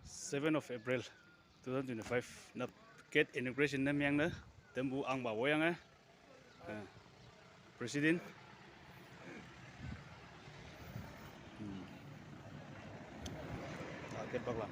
7 of April 2025 na gate inauguration na miyang na tembu ang bawoyang President target bakla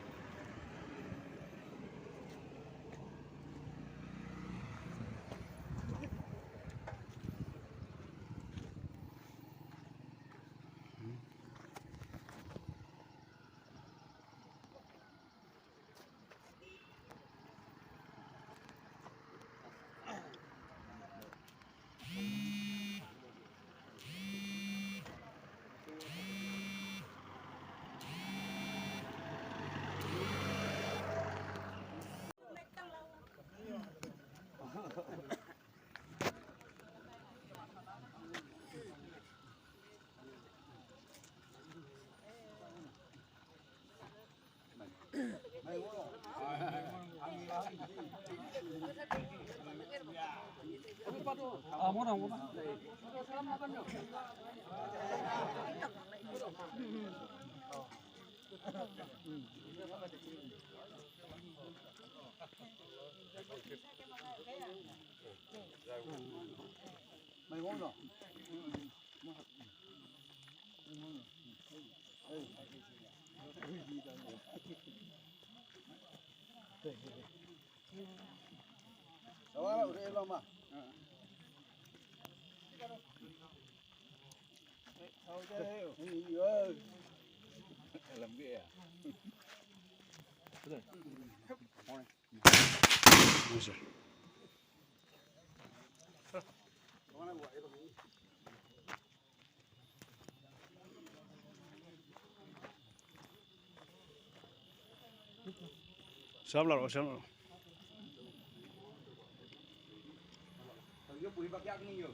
Samlar. Yo pui bak yak ni yo.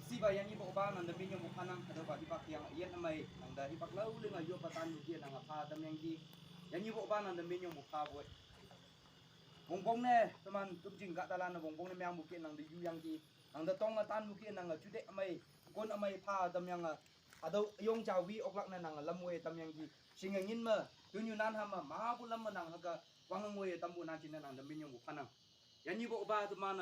Si ba yan ibo ba nan demi yo mukhanang ada ba di bak yang iyan amai nang dari bak lau le ngayo patan du dia nang apa dam yang di. Yan ibo ba nan demi yo mukha boy. Bongbong ne teman tum jing gak talan na bongbong ne myang bukin nang di yu yang di. Nang da tong tan bukin nang jude amai kon amai pha dam yang ado yong jawi oklak na nang lamwe tam yang di. Singangin ma tunyunan hama mahabu lam nang haga wangangwe tambu nan chin nang demi yo mukhanang. Yan ibo ba teman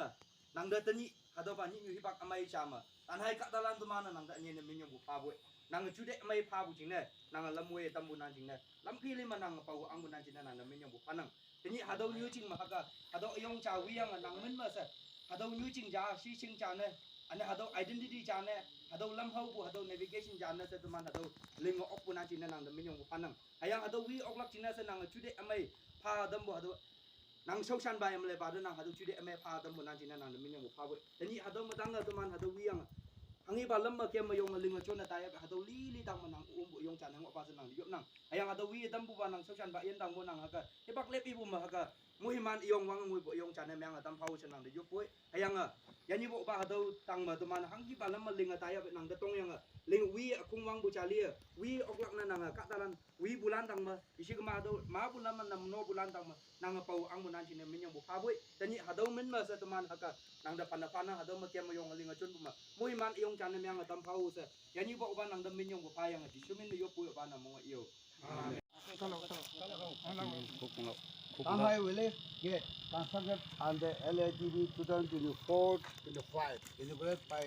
nang da tani hado ba ni yu hibak amai chama tan hai ka dalan tu mana nang da ni min yung pa bo nang jude amai pa bu jing ne nang lamwe tambu nan jing ne lam pi le manang pa ang bu nan jing nang da min yung pa nang tani hado nyu jing ma ka hado yong cha wi yang nang min ma sa hado nyu jing ja si sing cha ne ane hado identity cha ne hado lam hau bu hado navigation cha ne sa tu man hado ling ok bu nan jing nang da min yung pa nang hayang hado wi ok lak jing ne sa nang jude amai pa dam bu hado nang soksan ba yam le ba nang hadu chude ame pha dam nan jin nang min yang pha we tani hadu madang na tuman hadu wiang angi ba lam ma kem ma yong ling chon na tay hadu li dang nang bu yong chan nang pa san nang yop nang ayang hadu wi dam bu ba nang soksan ba yen dang bo nang haka he bak le pi bu ma haka muhiman yong wang ngui bu yong chan na yang dam pha u san nang de yop we ayang yani bo ba hadu tang ma tuman hangi ba lam ma ling tay nang da tong yang ling wi akung wang bu chali wi oklak na nang ka talan wi bulan tang ma isi ma do ma bulan man nam no bulan tang ma nang pau ang munan chin min yang bu pha bui tani hado min ma sa teman haka nang da pana hado ma kem yong ling chun bu ma mui man yong chan yang tam phau sa yani bo ba nang da min yang bu pha yang di sumin yo pu ba na mo yo Tamai Village Gate constructed on the LATV 2024-25, inaugurated by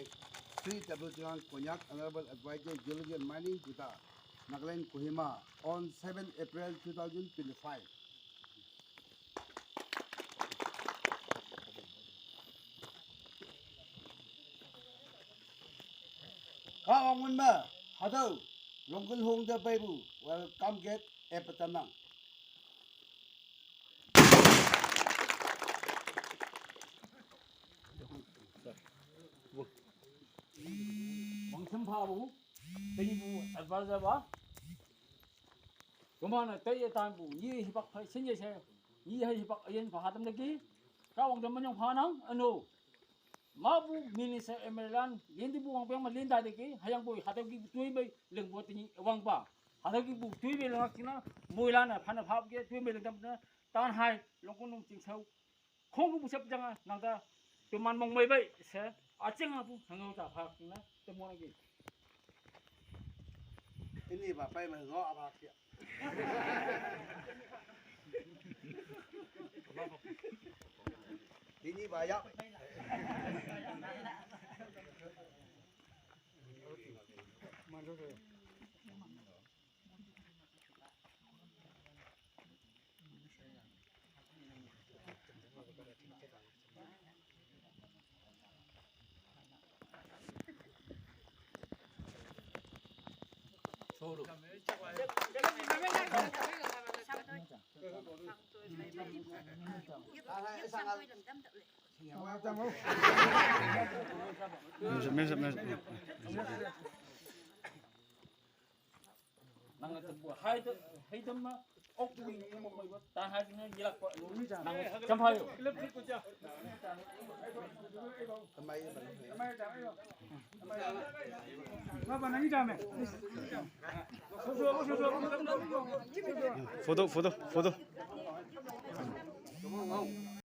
Sri Tablutingan Konyak, Honorable Advisor Geology and Mining, Kuta, Nagaland, Kohima, on 7 April 2025. Kaong Munma, Hado, Longun Hong the Babu, welcome get Epatanang. Pabu, Tenibu, Advarzava. Gomana, Tay Tambu, Ye Hibak, Senior, Ye Hibak, Ian Fahatam Naki, Kawang the Manong Hanang, and no. Mabu, Minister Emerald, Yendibu, Linda Deki, Hayambu, Hataki, Twimby, Lingwati, Wangba, Hataki, Twimby, Lakina, Muilana, Panapap, Twimby, Town High, Lokunum, Tingshow, Kongu Sapjanga, Nada, to Manmong Maybe, sir, Achingapu, Hangota Park, the morning. Ini bapak yang ngok apa kia. Ini banyak. nang tebu hai tem ma ok wing mo mo ta ha ni gilak ko nang jam hayo Foto.